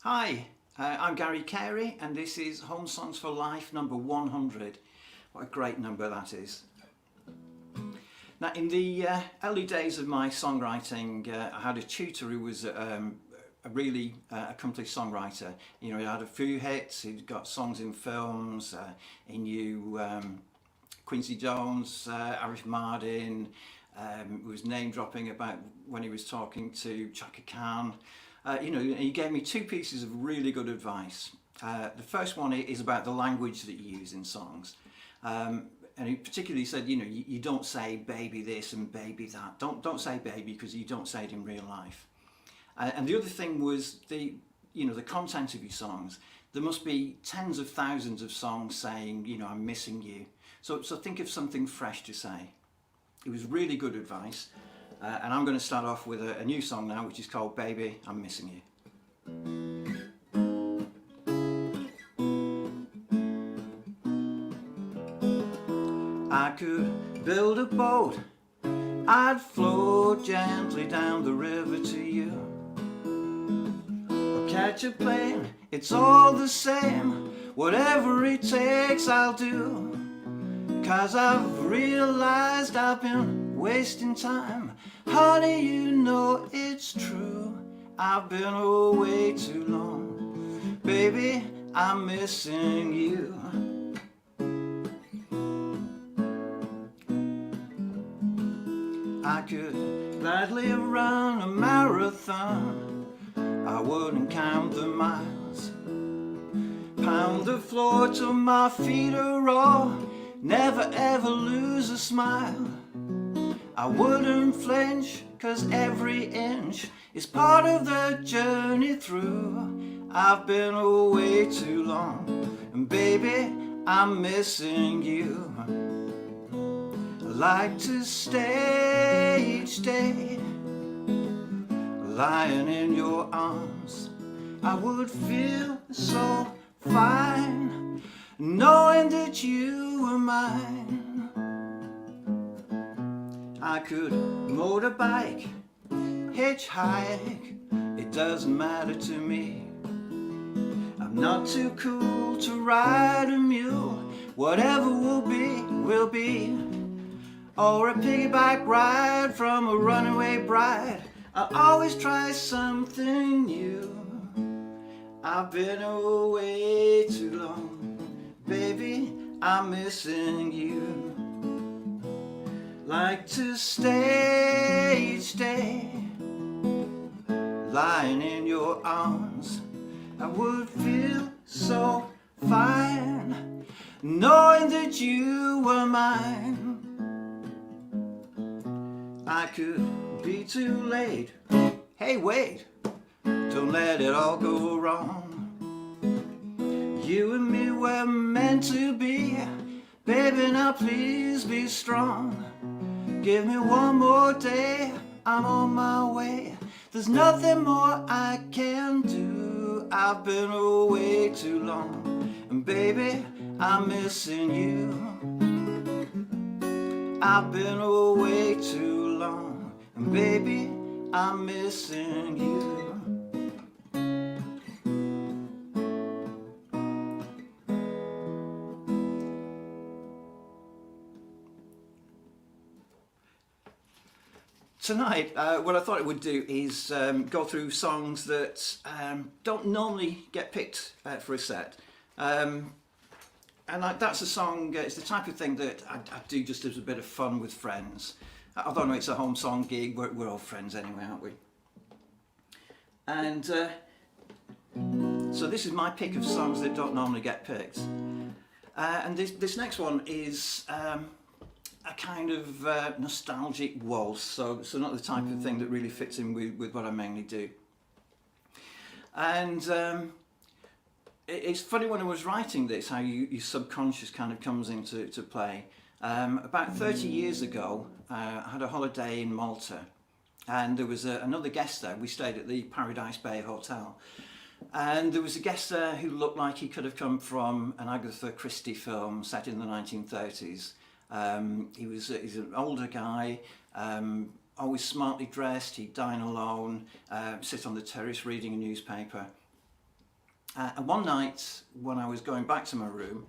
Hi, I'm Gary Carey and this is Home Songs for Life number 100. What a great number that is. Now in the early days of my songwriting, I had a tutor who was a really accomplished songwriter. You know, he had a few hits, he'd got songs in films, he knew Quincy Jones, Arif Mardin, was name dropping about when he was talking to Chaka Khan. You know, he gave me two pieces of really good advice. The first one is about the language that you use in songs. And he particularly said, you know, you don't say baby this and baby that. Don't say baby because you don't say it in real life. And the other thing was the content of your songs. There must be tens of thousands of songs saying, you know, I'm missing you. So think of something fresh to say. It was really good advice. And I'm going to start off with a new song now, which is called Baby, I'm Missing You. I could build a boat, I'd float gently down the river to you. Or catch a plane, it's all the same, whatever it takes I'll do. 'Cause I've realized I've been wasting time. Honey, you know it's true, I've been away too long. Baby, I'm missing you. I could gladly run a marathon, I wouldn't count the miles. Pound the floor till my feet are raw, never ever lose a smile. I wouldn't flinch, 'cause every inch is part of the journey through. I've been away too long, and baby, I'm missing you. I like to stay each day, lying in your arms. I would feel so fine, knowing that you were mine. I could motorbike, hitchhike, it doesn't matter to me. I'm not too cool to ride a mule, whatever will be, will be. Or a piggyback ride from a runaway bride, I'll always try something new. I've been away too long, baby, I'm missing you. Like to stay each day, lying in your arms. I would feel so fine, knowing that you were mine. I could be too late, hey wait, don't let it all go wrong. You and me were meant to be, baby, now please be strong. Give me one more day, I'm on my way. There's nothing more I can do, I've been away too long. And baby, I'm missing you. I've been away too long, and baby, I'm missing you. Tonight, what I thought it would do is go through songs that don't normally get picked for a set. And that's a song, it's the type of thing that I do just as a bit of fun with friends. Although it's a home song gig, we're all friends anyway, aren't we? And so this is my pick of songs that don't normally get picked. And this next one is a kind of nostalgic waltz, so not the type of thing that really fits in with what I mainly do. And it's funny, when I was writing this, how your subconscious kind of comes into play. About 30 years ago, I had a holiday in Malta, and there was another guest there. We stayed at the Paradise Bay Hotel, and there was a guest there who looked like he could have come from an Agatha Christie film set in the 1930s. He's an older guy, always smartly dressed. He'd dine alone, sit on the terrace reading a newspaper. And one night when I was going back to my room,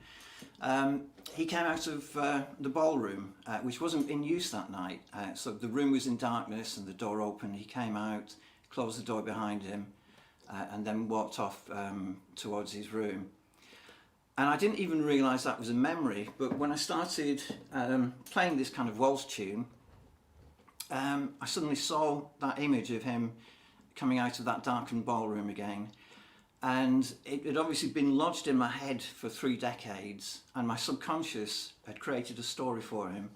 he came out of the ballroom, which wasn't in use that night. So the room was in darkness and the door open. He came out, closed the door behind him, and then walked off towards his room. And I didn't even realise that was a memory, but when I started playing this kind of waltz tune, I suddenly saw that image of him coming out of that darkened ballroom again. And it had obviously been lodged in my head for 3 decades, and my subconscious had created a story for him.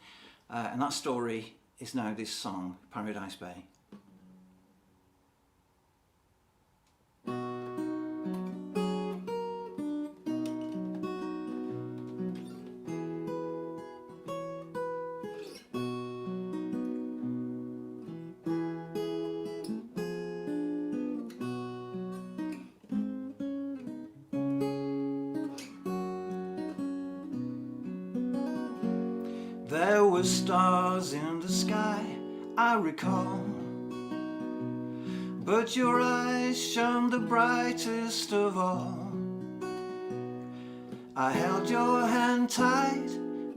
And that story is now this song, Paradise Bay. There were stars in the sky, I recall, but your eyes shone the brightest of all. I held your hand tight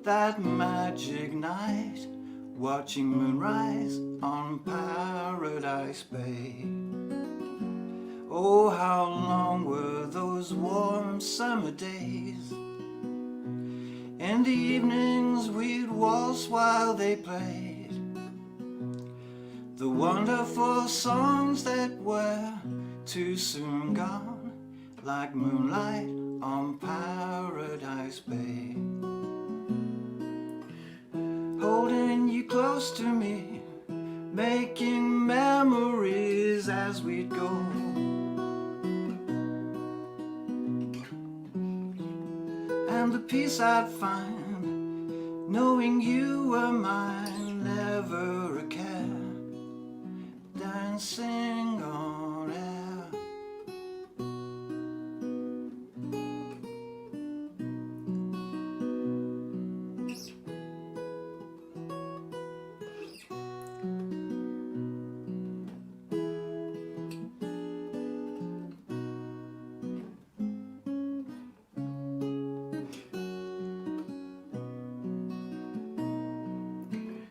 that magic night, watching moonrise on Paradise Bay. Oh, how long were those warm summer days. In the evenings we'd waltz while they played the wonderful songs that were too soon gone, like moonlight on Paradise Bay. Holding you close to me, making memories as we'd go. And the peace I'd find, knowing you were mine, never a care, dancing on air.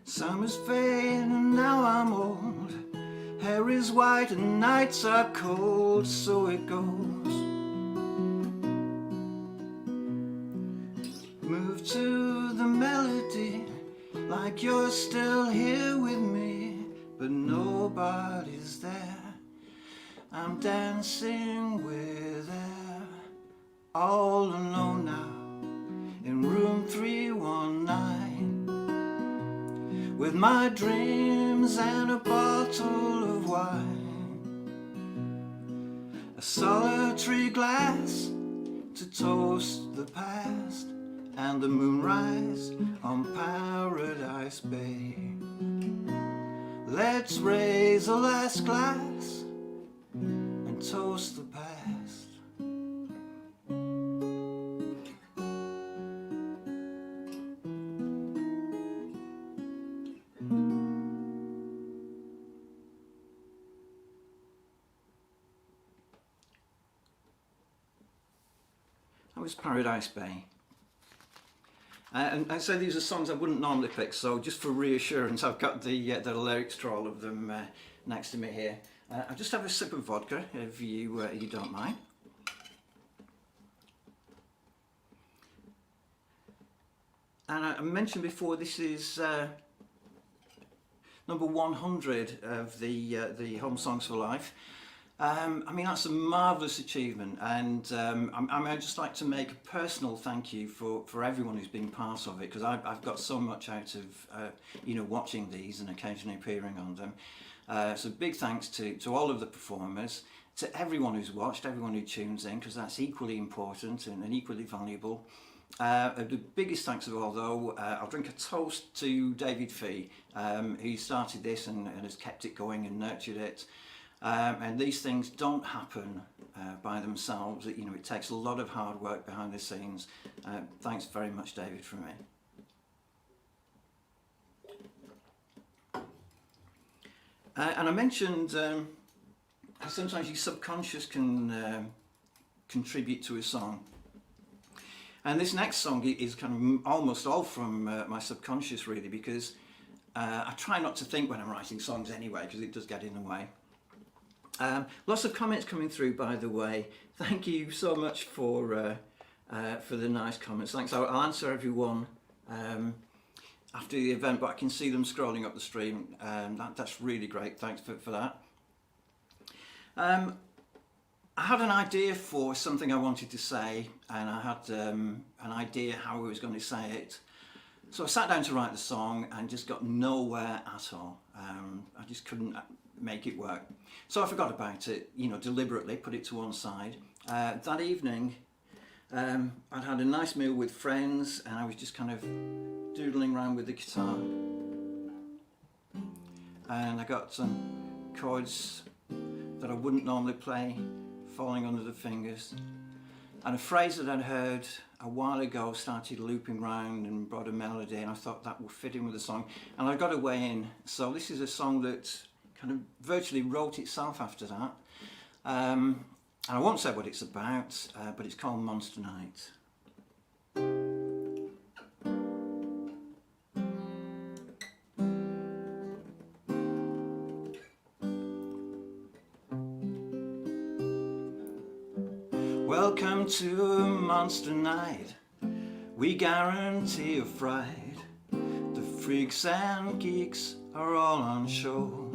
Summer's fade and now I'm old, hair is white and nights are cold, so it goes. Move to the melody like you're still here with me, but nobody's there. I'm dancing with air, all alone now in room 319. With my dreams and a bottle of wine, a solitary glass to toast the past, and the moonrise on Paradise Bay. Let's raise a last glass and toast the past. That was Paradise Bay. And so these are songs I wouldn't normally pick, so just for reassurance I've got the lyrics to all of them next to me here. I'll just have a sip of vodka if you don't mind. And I mentioned before, this is number 100 of the Home Songs for Life. I mean, that's a marvellous achievement, and I'd just like to make a personal thank you for everyone who's been part of it, because I've got so much out of watching these and occasionally appearing on them. So big thanks to all of the performers, to everyone who's watched, everyone who tunes in, because that's equally important and equally valuable. The biggest thanks of all, though, I'll drink a toast to David Fee, who started this and has kept it going and nurtured it. And these things don't happen by themselves. It takes a lot of hard work behind the scenes. Thanks very much, David, from me. And I mentioned how sometimes your subconscious can contribute to a song. And this next song is kind of almost all from my subconscious, really, because I try not to think when I'm writing songs anyway, because it does get in the way. Lots of comments coming through, by the way. Thank you so much for the nice comments. Thanks. I'll answer everyone after the event, but I can see them scrolling up the stream. That's really great. Thanks for that. I had an idea for something I wanted to say, and I had an idea how I was going to say it. So I sat down to write the song and just got nowhere at all. I just couldn't make it work. So I forgot about it, you know, deliberately put it to one side. That evening, I'd had a nice meal with friends, and I was just kind of doodling around with the guitar. And I got some chords that I wouldn't normally play falling under the fingers, and a phrase that I'd heard a while ago started looping round and brought a melody, and I thought that would fit in with the song, and I got a way in. So this is a song that kind of virtually wrote itself after that, and I won't say what it's about, but it's called Monster Night. Welcome to Monster Night, we guarantee a fright. The freaks and geeks are all on show.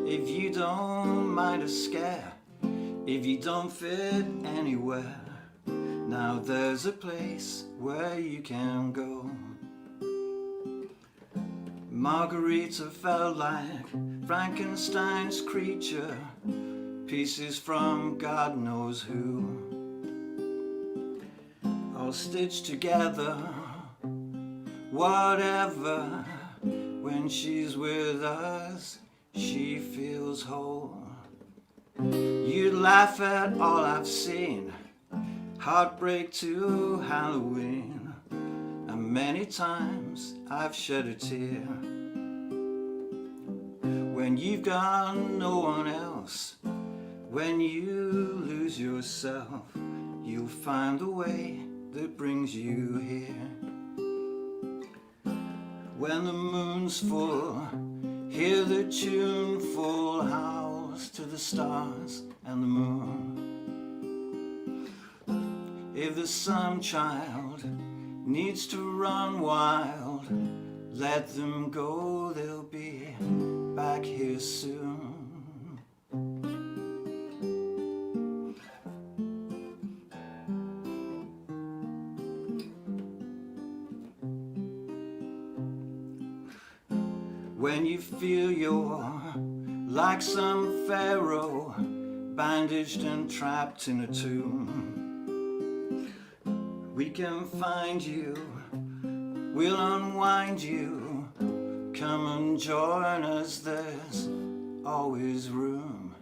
If you don't mind a scare, if you don't fit anywhere, now there's a place where you can go. Margarita felt like Frankenstein's creature, pieces from God knows who, all stitched together, whatever. When she's with us, she feels whole. You'd laugh at all I've seen, heartbreak to Halloween, and many times I've shed a tear. When you've got no one else, when you lose yourself, you'll find a way that brings you here. When the moon's full, hear the tuneful howls to the stars and the moon. If the sun child needs to run wild, let them go, they'll be back here soon. When you feel you're like some pharaoh, bandaged and trapped in a tomb, we can find you, we'll unwind you. Come and join us, there's always room.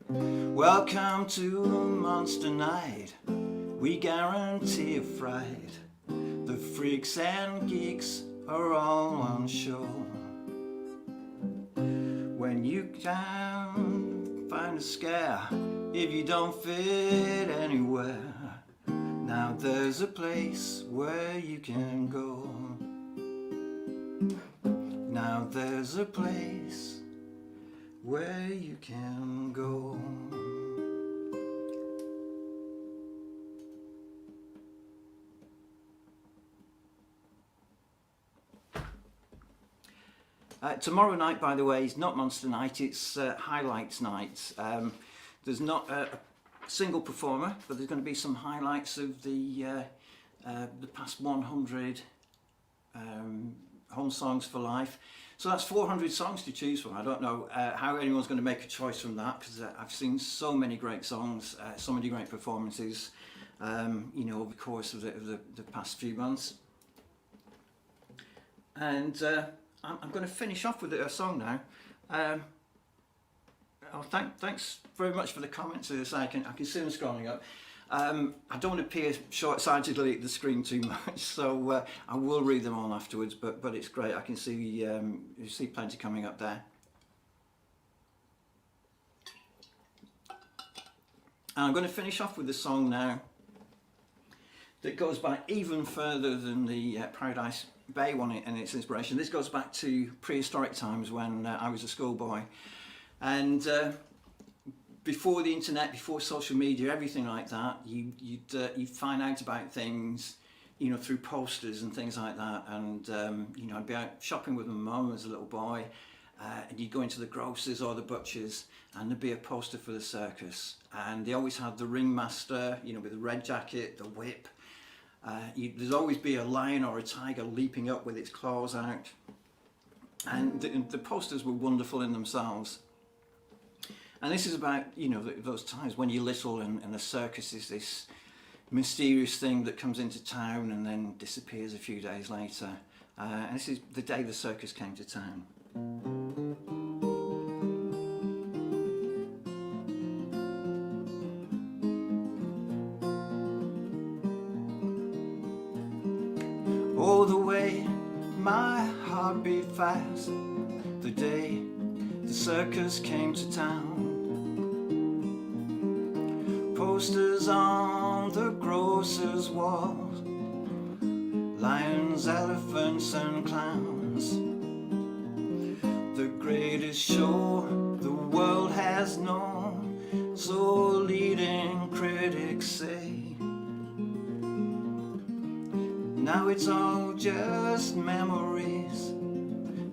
Welcome to Monster Night, we guarantee a fright. The freaks and geeks are all on show. When you can't find a scare, if you don't fit anywhere, now there's a place where you can go. Now there's a place where you can go. Tomorrow night, by the way, is not Monster Night, it's Highlights Night. There's not a single performer, but there's going to be some highlights of the past 100 Home Songs for Life. So that's 400 songs to choose from. I don't know how anyone's going to make a choice from that, because I've seen so many great songs, so many great performances, you know, over the course of the past few months. And I'm going to finish off with a song now. Thanks very much for the comments. As I can see them scrolling up. I don't want to appear short-sightedly at the screen too much, so I will read them all afterwards. But it's great. I can see you see plenty coming up there. And I'm going to finish off with a song now that goes back even further than the Paradise Bay one and its inspiration. This goes back to prehistoric times when I was a schoolboy, and before the internet, before social media, everything like that, you'd find out about things, you know, through posters and things like that. And you know, I'd be out shopping with my mum as a little boy, and you'd go into the grocers or the butchers, and there'd be a poster for the circus, and they always had the ringmaster, you know, with the red jacket, the whip. There'd always be a lion or a tiger leaping up with its claws out, and the posters were wonderful in themselves. And this is about, you know, those times when you're little and the circus is this mysterious thing that comes into town and then disappears a few days later. And this is the day the circus came to town. Oh, the way my heart beat fast the day the circus came to town. Posters on the grocer's walls, lions, elephants and clowns. The greatest show the world has known, so leading critics say. Now it's all just memories,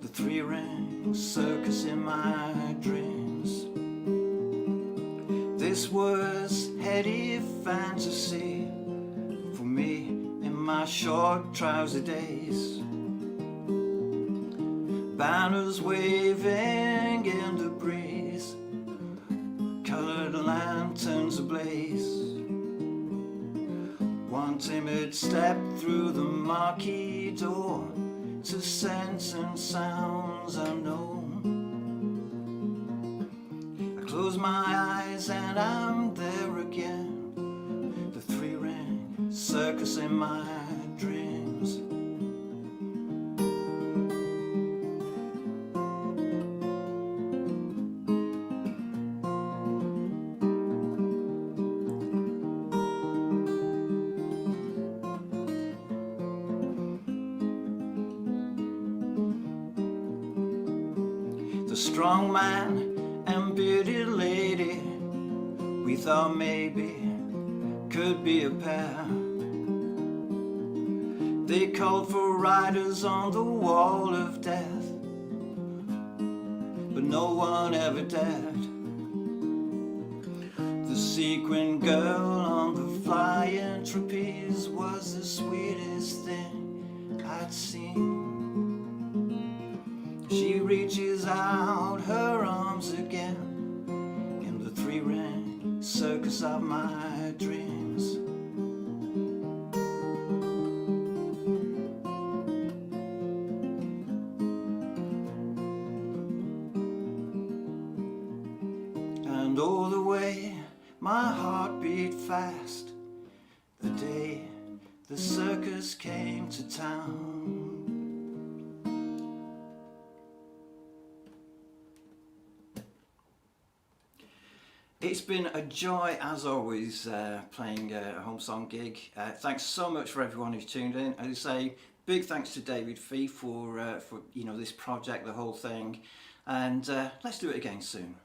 the three-ring circus in my dreams. This was heady fantasy for me in my short trouser days. Banners waving in the breeze, coloured lanterns ablaze. One timid step through the marquee door to scents and sounds unknown. I close my eyes and I'm there again, the three-ring circus in my dreams. The strong man and bearded lady we thought maybe could be a pair. They called for riders on the wall of death, but no one ever dared. The sequin girl on the flying trapeze was the sweetest thing I'd seen. She reaches out her arms again in the three-ring circus of my dreams. And oh, the way my heart beat fast the day the circus came to town. It's been a joy as always playing a home song gig. Thanks so much for everyone who's tuned in. As I say, big thanks to David Fee for you know, this project, the whole thing, and let's do it again soon.